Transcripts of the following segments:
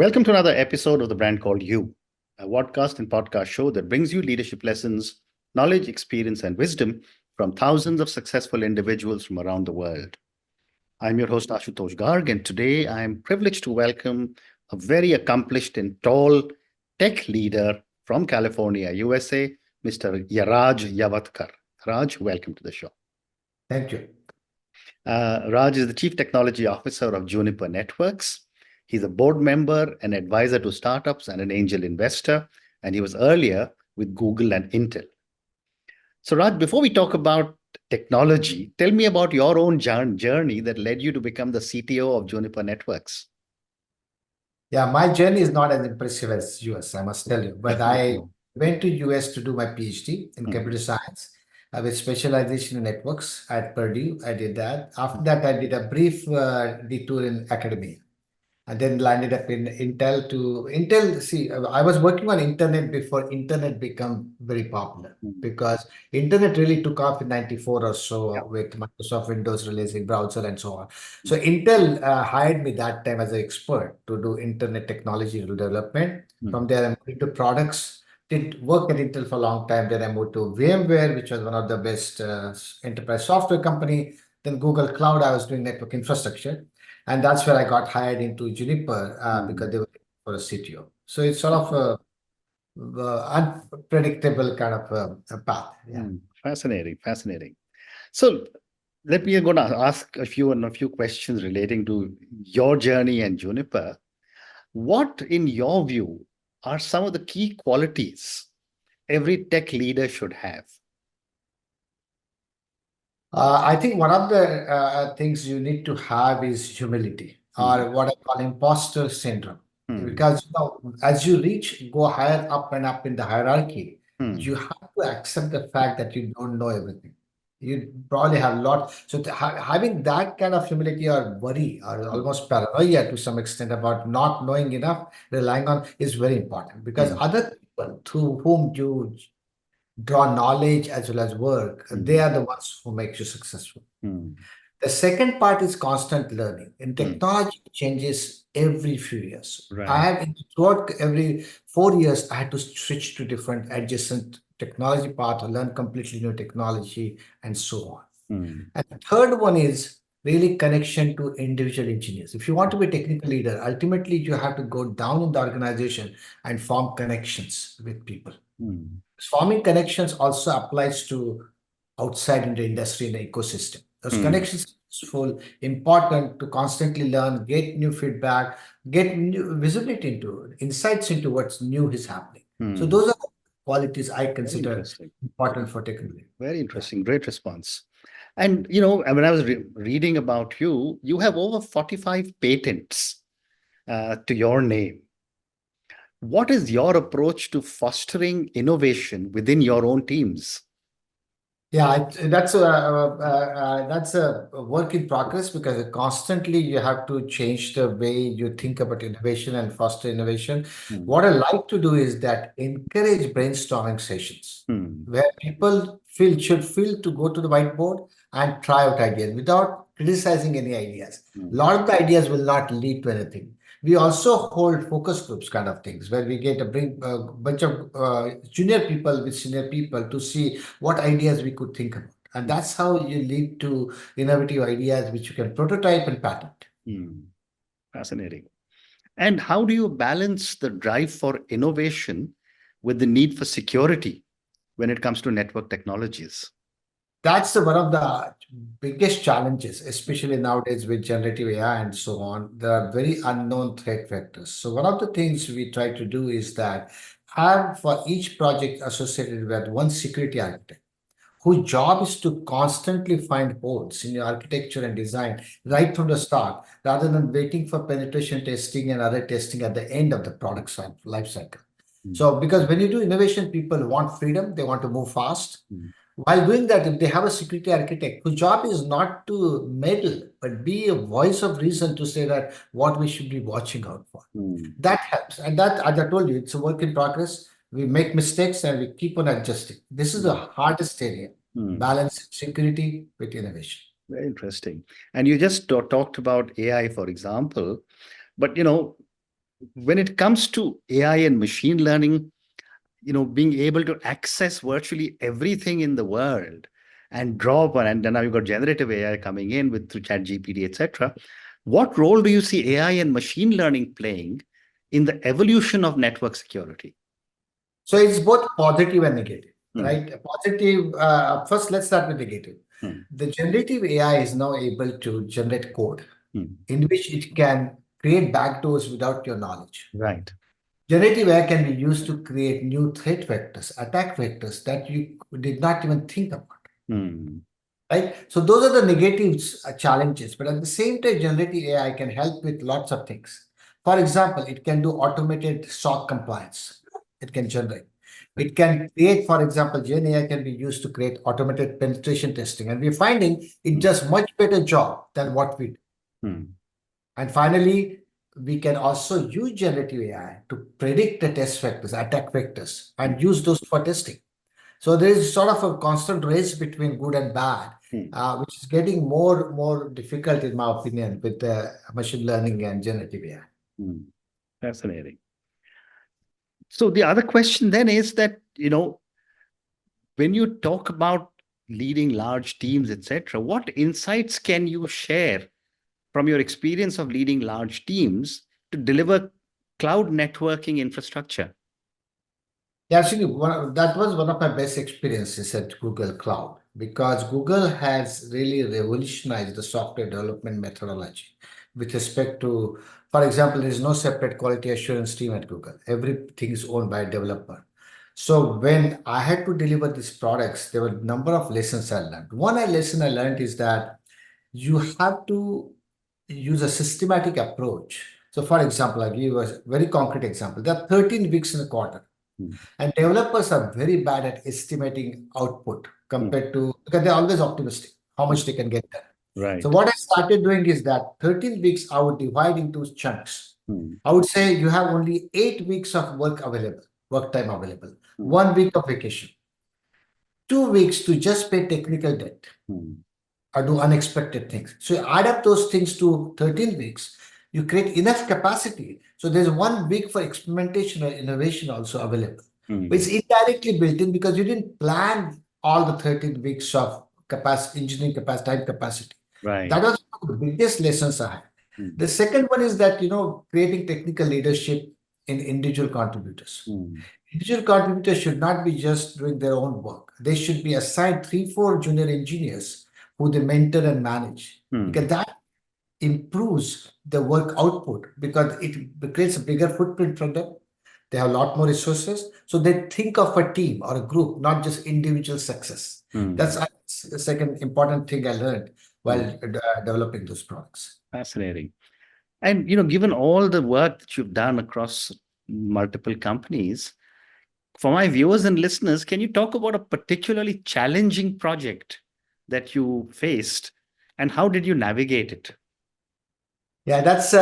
Welcome to another episode of The Brand Called You, a podcast and podcast show that brings you leadership lessons, knowledge, experience, and wisdom from thousands of successful individuals from around the world. I'm your host, Ashutosh Garg, and today I am privileged to welcome a very accomplished and tall tech leader from California, USA, Mr. Raj Yavatkar. Raj, welcome to the show. Thank you. Raj is the Chief Technology Officer of Juniper Networks. He's a board member, an advisor to startups, and an angel investor. And he was earlier with Google and Intel. So, Raj, before we talk about technology, tell me about your own journey that led you to become the CTO of Juniper Networks. Yeah, my journey is not as impressive as yours, I must tell you. But I went to US to do my PhD in computer science with specialization in networks at Purdue. I did that. After that, I did a brief detour in academia. And then landed up in Intel. See, I was working on internet before internet became very popular because internet really took off in 94 or so with Microsoft Windows releasing browser and so on. So Intel hired me that time as an expert to do internet technology development. From there, I moved into products. Did work at Intel for a long time. Then I moved to VMware, which was one of the best enterprise software company. Then Google Cloud, I was doing network infrastructure. And that's where I got hired into Juniper because they were looking for a CTO. So it's sort of a unpredictable kind of a path. Yeah. Fascinating. So let me go to ask a few questions relating to your journey and Juniper. What, in your view, are some of the key qualities every tech leader should have? I think one of the things you need to have is humility, or what I call imposter syndrome. Because as you go higher up and up in the hierarchy, you have to accept the fact that you don't know everything. You probably have a lot. So having that kind of humility or worry or almost paranoia to some extent about not knowing enough, relying on is very important because other people through whom you draw knowledge as well as work, they are the ones who make you successful. The second part is constant learning. In technology, it changes every few years. Right. Throughout every 4 years, I had to switch to different adjacent technology path or learn completely new technology and so on. And the third one is really connection to individual engineers. If you want to be a technical leader, ultimately you have to go down in the organization and form connections with people. Forming connections also applies to outside in the industry and the ecosystem. Those connections are useful, important to constantly learn, get new feedback, get new visibility into insights into what's new is happening. So those are the qualities I consider important for technology. Very interesting. Great response. And when I was reading about you, you have over 45 patents to your name. What is your approach to fostering innovation within your own teams? Yeah, that's a work in progress because constantly you have to change the way you think about innovation and foster innovation. What I like to do is that encourage brainstorming sessions where people should feel to go to the whiteboard and try out ideas without criticizing any ideas. A lot of the ideas will not lead to anything. We also hold focus groups kind of things where we bring a bunch of junior people with senior people to see what ideas we could think about. And that's how you lead to innovative ideas which you can prototype and patent. Fascinating. And how do you balance the drive for innovation with the need for security when it comes to network technologies? That's one of the biggest challenges, especially nowadays with generative AI and so on. There are very unknown threat vectors. So one of the things we try to do is that have for each project associated with one security architect, whose job is to constantly find holes in your architecture and design right from the start, rather than waiting for penetration testing and other testing at the end of the product life cycle. So because when you do innovation, people want freedom, they want to move fast. While doing that, if they have a security architect whose job is not to meddle, but be a voice of reason to say that what we should be watching out for, that helps. And that, as I told you, it's a work in progress. We make mistakes and we keep on adjusting. This is the hardest area, balance security with innovation. Very interesting. And you just talked about AI, for example, but when it comes to AI and machine learning, being able to access virtually everything in the world and draw upon, and then now you've got generative AI coming in with through chat GPT, etc. What role do you see AI and machine learning playing in the evolution of network security? So it's both positive and negative, Hmm, right? Positive, first, let's start with negative. hmm, The generative AI is now able to generate code hmm. in which it can create backdoors without your knowledge. Right. Generative AI can be used to create new threat vectors, attack vectors that you did not even think about, Hmm, right? So those are the negatives, challenges. But at the same time, generative AI can help with lots of things. For example, it can do automated SOC compliance. It can generate. It can create, for example, Gen AI can be used to create automated penetration testing. And we're finding it hmm, does much better job than what we do. hmm, And finally, we can also use generative AI to predict the test vectors, attack vectors, hmm, and use those for testing. So there is sort of a constant race between good and bad, hmm, which is getting more difficult, in my opinion, with machine learning and generative AI. hmm. Fascinating. So the other question then is that, when you talk about leading large teams, etc., what insights can you share from your experience of leading large teams to deliver cloud networking infrastructure? Yeah, actually, that was one of my best experiences at Google Cloud because Google has really revolutionized the software development methodology with respect to, for example, there is no separate quality assurance team at Google. Everything is owned by a developer. So when I had to deliver these products, there were a number of lessons I learned. Lesson I learned is that you have to use a systematic approach. So, for example, I'll give you a very concrete example. There are 13 weeks in a quarter. Hmm, And developers are very bad at estimating output hmm, compared to, because they're always optimistic how hmm. much they can get done. So Right. what I started doing is that 13 weeks I would divide into chunks. Hmm, I would say you have only 8 weeks of work available, work time available, hmm, 1 week of vacation, 2 weeks to just pay technical debt hmm, or do unexpected things. So you add up those things to 13 weeks, you create enough capacity. So there's 1 week for experimentation or innovation also available. But hmm. it's indirectly built in because you didn't plan all the 13 weeks of capacity, engineering capacity, time capacity. That Right. was one of the biggest lessons I had. Hmm, The second one is that, creating technical leadership in individual contributors. hmm, Individual contributors should not be just doing their own work. They should be assigned 3, 4 junior engineers who they mentor and manage hmm, because that improves the work output because it creates a bigger footprint for them. They have a lot more resources. So they think of a team or a group, not just individual success. That's hmm, the second important thing I learned while hmm. developing those products. Fascinating. And given all the work that you've done across multiple companies, for my viewers and listeners, can you talk about a particularly challenging project that you faced and how did you navigate it? Yeah, that's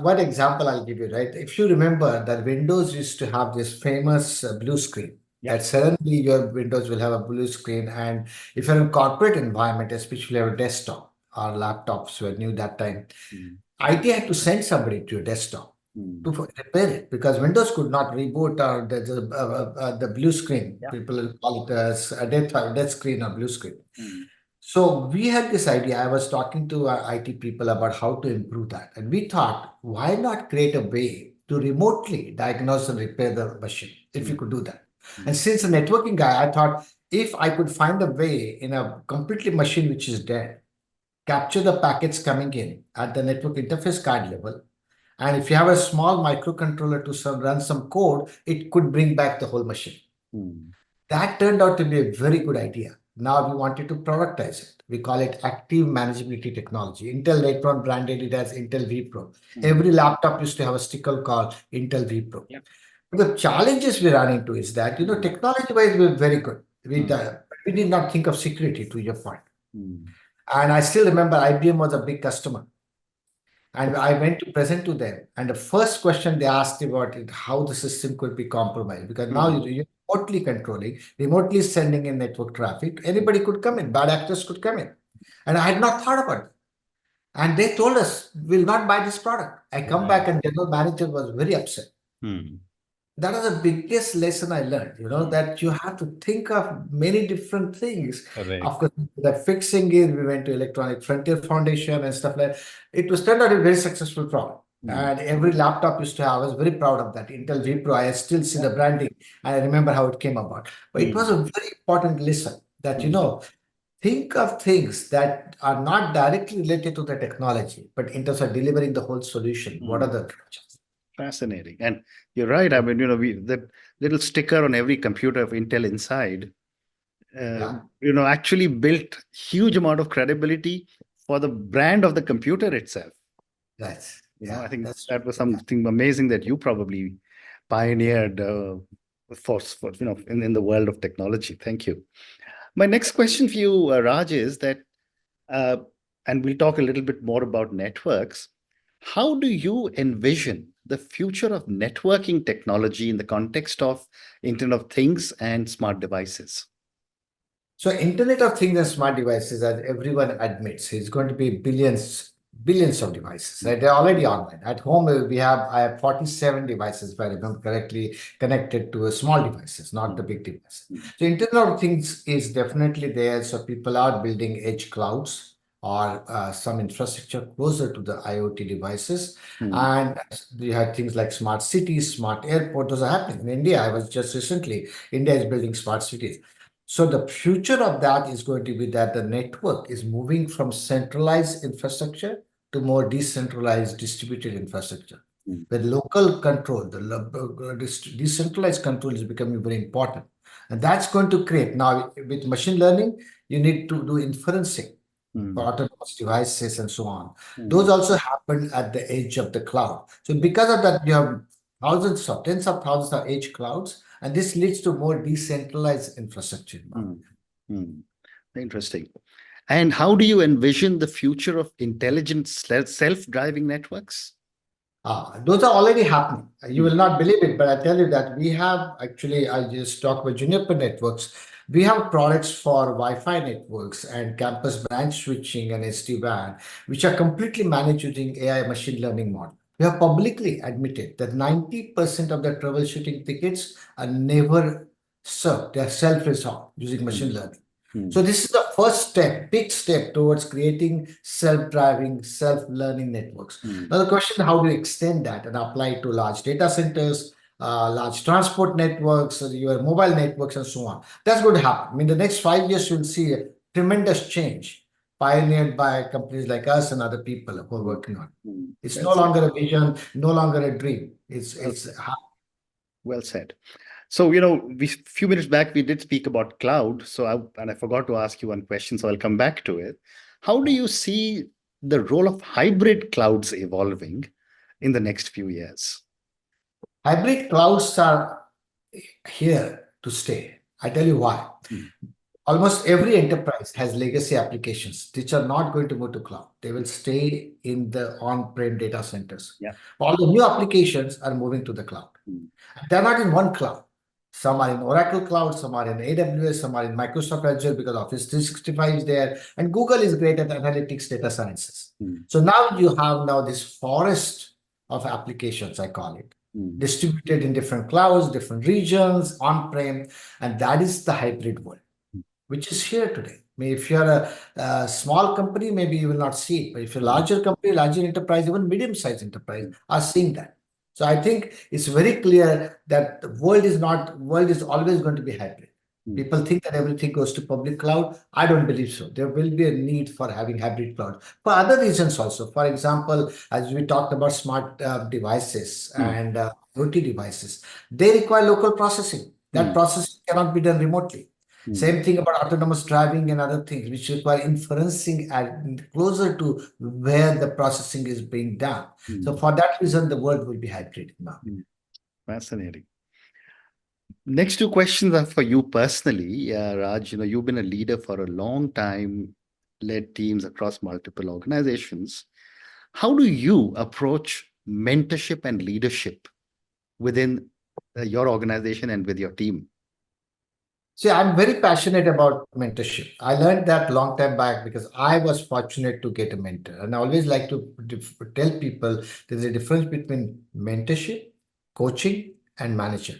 one example I'll give you, right? If you remember that Windows used to have this famous blue screen, Yeah. that suddenly your Windows will have a blue screen. And if you're in corporate environment, especially your desktop or laptops were new that time, Mm, IT had to send somebody to your desktop mm, to repair it because Windows could not reboot or the blue screen. yeah. People will call it as a death screen or blue screen. Mm, So we had this idea. I was talking to our IT people about how to improve that. And we thought, why not create a way to remotely diagnose and repair the machine if you mm, could do that? And mm, since a networking guy, I thought if I could find a way in a completely machine which is dead, capture the packets coming in at the network interface card level. And if you have a small microcontroller to run some code, it could bring back the whole machine. mm, That turned out to be a very good idea. Now we wanted to productize it. We call it active manageability technology. Intel later on branded it as Intel vPro. mm, Every laptop used to have a sticker called Intel vPro. yeah. But the challenges we run into is that, Mm, technology-wise, we're very good. mm, We did not think of security, to your point. mm, And I still remember IBM was a big customer. And I went to present to them. And the first question they asked about it, how the system could be compromised. Because now mm, you're remotely controlling, remotely sending in network traffic. Anybody could come in, bad actors could come in. And I had not thought about it. And they told us, we'll not buy this product. I come Right. back and general manager was very upset. Hmm. That was the biggest lesson I learned, Hmm. that you have to think of many different things. Correct. Of course, the fixing it, we went to Electronic Frontier Foundation and stuff like that. It was turned out a very successful product. Hmm. And every laptop used to have, I was very proud of that. Intel vPro, I still see the branding and I remember how it came about. But it was Hmm. a very important lesson that, Hmm. think of things that are not directly related to the technology, but in terms of delivering the whole solution. What Hmm. are the challenges? Fascinating. And you're right. I mean, that little sticker on every computer of Intel inside, Yeah, actually built huge amount of credibility for the brand of the computer itself. I yeah, think that's that was yeah. something amazing that you probably pioneered for in the world of technology. Thank you. My next question for you, Raj, is that, uh, and we'll talk a little bit more about networks. How do you envision the future of networking technology in the context of Internet of Things and smart devices? So Internet of Things and smart devices, as everyone admits, is going to be billions of devices, right? They're already online. At home, I have 47 devices, if I remember correctly, connected to a small devices, not the big devices. So Internet of Things is definitely there. So people are building edge clouds or some infrastructure closer to the IoT devices. Mm, And you have things like smart cities, smart airport. Those are happening. In India, I was just recently, India is building smart cities. So the future of that is going to be that the network is moving from centralized infrastructure to more decentralized distributed infrastructure. mm, The local control, decentralized control is becoming very important. And that's going to create, now with machine learning, you need to do inferencing for mm, autonomous devices and so on. mm, Those also happen at the edge of the cloud. So because of that, you have tens of thousands of edge clouds, and this leads to more decentralized infrastructure. mm, mm. Interesting. And how do you envision the future of intelligent self-driving networks? Those are already happening. You Mm, will not believe it, but I tell you that we have actually, I just talked about Juniper Networks. We have products for Wi-Fi networks and campus branch switching and SD-WAN, which are completely managed using AI machine learning model. We have publicly admitted that 90% of the troubleshooting tickets are never served. They are self-resolved using machine mm, learning. mm, So this is the first step, big step towards creating self-driving, self-learning networks. mm, Now the question, how do you extend that and apply it to large data centers, large transport networks, your mobile networks, and so on? That's going to happen. I mean, the next 5 years, you'll see a tremendous change pioneered by companies like us and other people who are mm, working on it. mm. It's Well no said. longer a vision, no longer a dream. Well It's said. Well said. So, we few minutes back we did speak about cloud. So, I forgot to ask you one question. So, I'll come back to it. How do you see the role of hybrid clouds evolving in the next few years? hybrid clouds are here to stay. I tell you why. Mm, Almost every enterprise has legacy applications which are not going to go to cloud. They will stay in the on-prem data centers. yeah. All the new applications are moving to the cloud. Mm, They're not in one cloud. Some are in Oracle Cloud, some are in AWS, some are in Microsoft Azure because Office 365 is there, and Google is great at analytics, data sciences. mm, So now you have this forest of applications, I call it, mm, distributed in different clouds, different regions, on-prem, and that is the hybrid world which is here today. I mean, if you're a small company, maybe you will not see it. But if you're a mm, larger company, larger enterprise, even medium-sized enterprise mm, are seeing that. So I think it's very clear that the world is always going to be hybrid. mm, People think that everything goes to public cloud. I don't believe so. There will be a need for having hybrid cloud for other reasons also. For example, as we talked about smart devices mm, and IoT devices, they require local processing. That mm, process cannot be done remotely. mm, Same thing about autonomous driving and other things, which require inferencing at closer to where the processing is being done. So mm, for that reason, the world will be hybrid now. mm. Fascinating. Next two questions are for you personally, Raj. You've been a leader for a long time, led teams across multiple organizations. How do you approach mentorship and leadership within your organization and with your team? See, I'm very passionate about mentorship. I learned that long time back because I was fortunate to get a mentor. And I always like to tell people there's a difference between mentorship, coaching, and manager.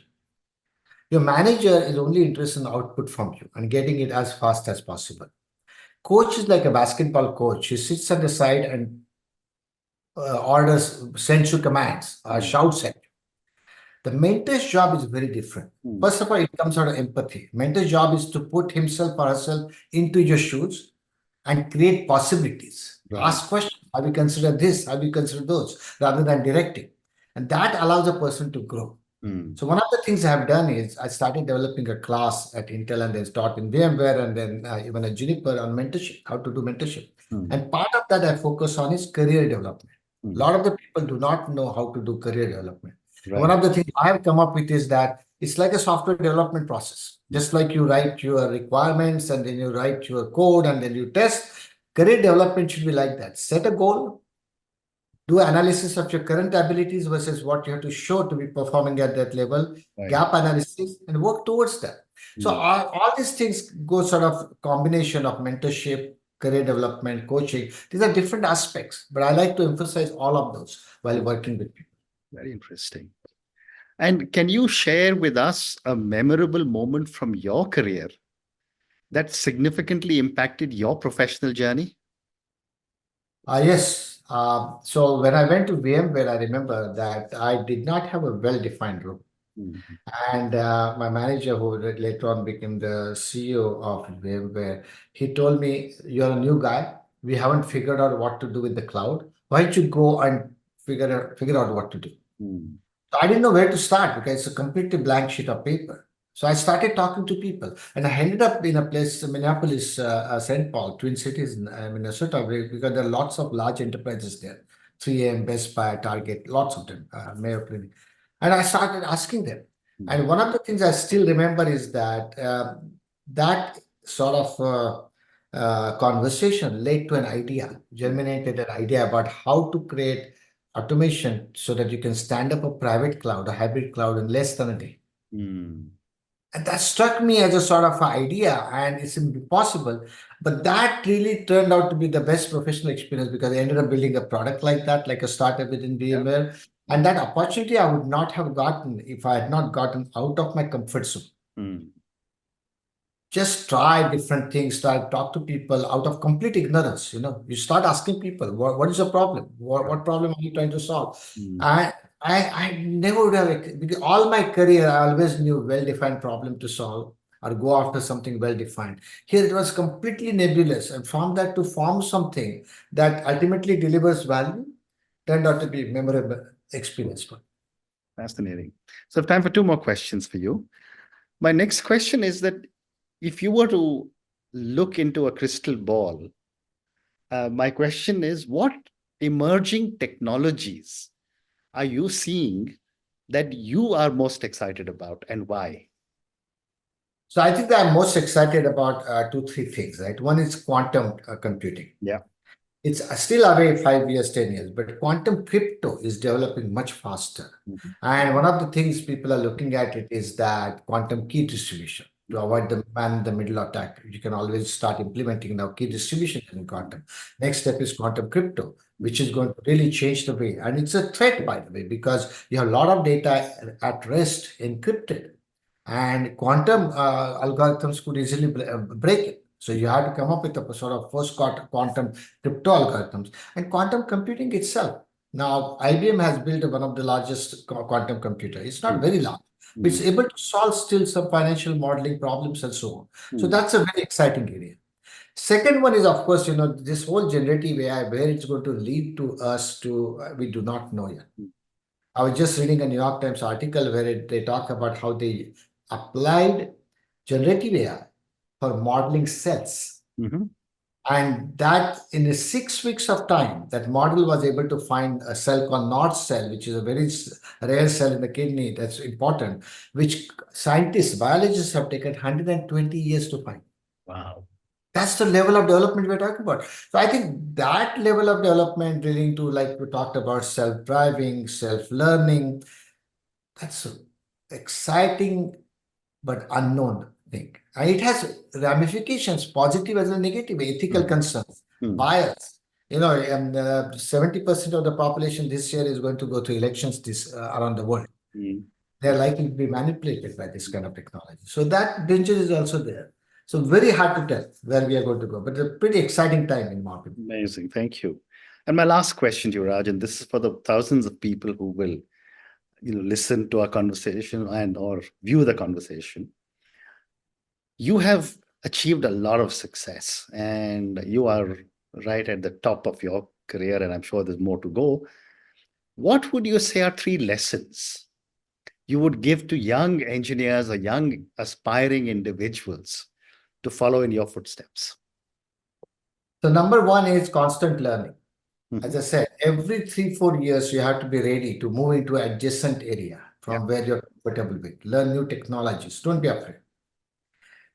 Your manager is only interested in output from you and getting it as fast as possible. Coach is like a basketball coach. He sits on the side and orders, sends you commands, Mm, shouts at. The mentor's job is very different. mm, First of all, it comes out of empathy. Mentor's job is to put himself or herself into your shoes and create possibilities. right. Ask questions. Have you considered this? Have you considered those? Rather than directing. And that allows a person to grow. Mm, So one of the things I have done is I started developing a class at Intel and then taught in VMware and then even at Juniper on mentorship, how to do mentorship. mm, And part of that I focus on is career development. A mm, lot of the people do not know how to do career development. And one right. of the things I have come up with is that it's like a software development process. Mm, Just like you write your requirements and then you write your code and then you test, career development should be like that. Set a goal, do analysis of your current abilities versus what you have to show to be performing at that level, right. gap analysis, and work towards that. So Mm, all these things go sort of combination of mentorship, career development, coaching. These are different aspects, but I like to emphasize all of those while mm, working with people. very interesting. And can you share with us a memorable moment from your career that significantly impacted your professional journey? Yes. So when I went to VMware, I remember that I did not have a well-defined role. Mm, And my manager, who later on became the CEO of VMware, he told me, "You're a new guy. We haven't figured out what to do with the cloud. Why don't you go and figure out what to do?" mm, So I didn't know where to start because it's a completely blank sheet of paper. So I started talking to people, and I ended up in a place, Minneapolis, St. Paul, Twin Cities, in Minnesota, because there are lots of large enterprises there, 3M, Best Buy, Target, lots of them, Mayo Clinic. And I started asking them. mm, And one of the things I still remember is that that sort of conversation led to an idea, mm, germinated an idea about how to create automation so that you can stand up a private cloud, a hybrid cloud in less than a day. mm, And that struck me as a sort of idea, and it's impossible. But that really turned out to be the best professional experience because I ended up building a product like that, like a startup within yeah. VMware. And that opportunity I would not have gotten if I had not gotten out of my comfort zone. Mm, Just try different things, try talk to people out of complete ignorance. You start asking people, what is the problem, right. what problem are you trying to solve? Mm, I never would have, because all my career I always knew well-defined problem to solve or go after something well-defined. Here it was completely nebulous, and from that to form something that ultimately delivers value turned out to be memorable experience for me. fascinating. So, I have time for two more questions for you. My next question is that if you were to look into a crystal ball, my question is what emerging technologies are you seeing that you are most excited about and why? So I think that I'm most excited about two, three things, right? One is quantum computing. Yeah. It's still away 5 years, 10 years, but quantum crypto is developing much faster. Mhm. And one of the things people are looking at it is that quantum key distribution to avoid the man in the middle attack. You can always start implementing now key distribution in quantum. Next step is quantum crypto, which is going to really change the way. And it's a threat, by the way, because you have a lot of data at rest encrypted. And quantum algorithms could easily break it. So you have to come up with a sort of first quantum crypto algorithms and quantum computing itself. Now, IBM has built one of the largest quantum computer. It's not Mm, very large, but mm, it's able to solve still some financial modeling problems and so on. So mm, that's a very exciting area. Second one is, of course, this whole generative AI, where it's going to lead to us to, we do not know yet. mm, I was just reading a New York Times article where they talk about how they applied generative AI for modeling cells. mhm, And that in the 6 weeks of time, that model was able to find a cell called Notch cell, which is a very rare cell in the kidney that's important, which scientists, biologists have taken 120 years to find. wow. That's the level of development we're talking about. So I think that level of development relating to, like we talked about, self-driving, self-learning, that's an exciting but unknown thing. And it has ramifications, positive as well as negative, ethical concerns, bias. 70% of the population this year is going to go to elections around the world. They're likely to be manipulated by this kind of technology. So that danger is also there. So very hard to tell where we are going to go, but a pretty exciting time in market. Amazing. Thank you. And my last question to you, Raj, and this is for the thousands of people who will, listen to our conversation and or view the conversation. You have achieved a lot of success and you are right at the top of your career, and I'm sure there's more to go. What would you say are three lessons you would give to young engineers or young aspiring individuals to follow in your footsteps? So number one is constant learning. As I said, every 3-4 years, you have to be ready to move into an adjacent area from where you're comfortable with. Learn new technologies. Don't be afraid.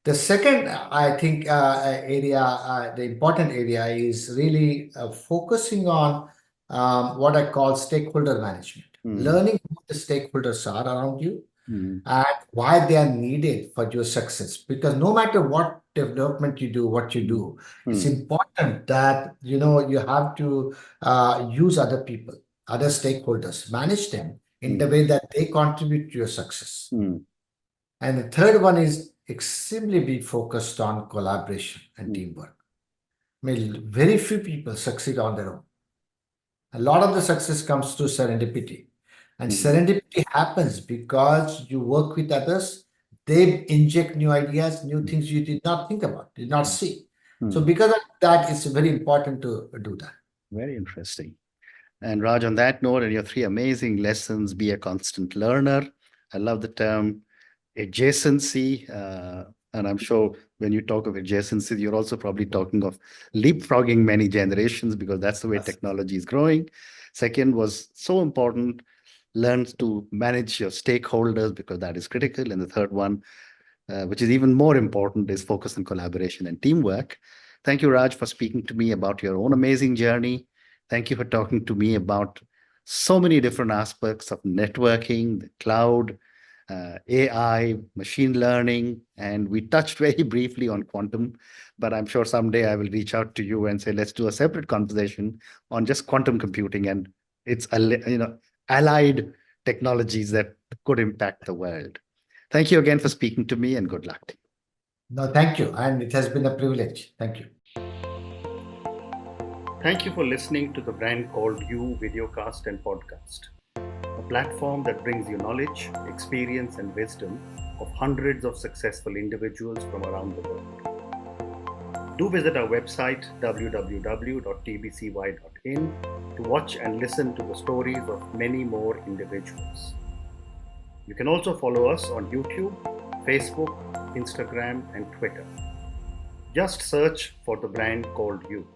The second, I think, the important area is really focusing on what I call stakeholder management. Learning who the stakeholders are around you and why they are needed for your success. Because no matter what development you do, what you do, it's important that you have to use other people, other stakeholders, manage them in the way that they contribute to your success. And the third one is extremely be focused on collaboration and teamwork. I mean, very few people succeed on their own. A lot of the success comes through serendipity. And serendipity happens because you work with others, they inject new ideas, new things you did not think about, did not see. So because of that, it's very important to do that. Very interesting. And Raj, on that note, and your three amazing lessons: be a constant learner. I love the term adjacency. And I'm sure when you talk of adjacency, you're also probably talking of leapfrogging many generations because that's the way technology is growing. Second was so important, learn to manage your stakeholders because that is critical. And the third one, which is even more important, is focus on collaboration and teamwork. Thank you, Raj, for speaking to me about your own amazing journey. Thank you for talking to me about so many different aspects of networking, the cloud, AI, machine learning, and we touched very briefly on quantum, but I'm sure someday I will reach out to you and say, let's do a separate conversation on just quantum computing and its allied technologies that could impact the world. Thank you again for speaking to me, and good luck to you. No, thank you. And it has been a privilege. Thank you. Thank you for listening to the Brand Called You videocast and podcast, a platform that brings you knowledge, experience, and wisdom of hundreds of successful individuals from around the world. Do visit our website www.tbcy.in to watch and listen to the stories of many more individuals. You can also follow us on YouTube, Facebook, Instagram, and Twitter. Just search for the Brand Called You.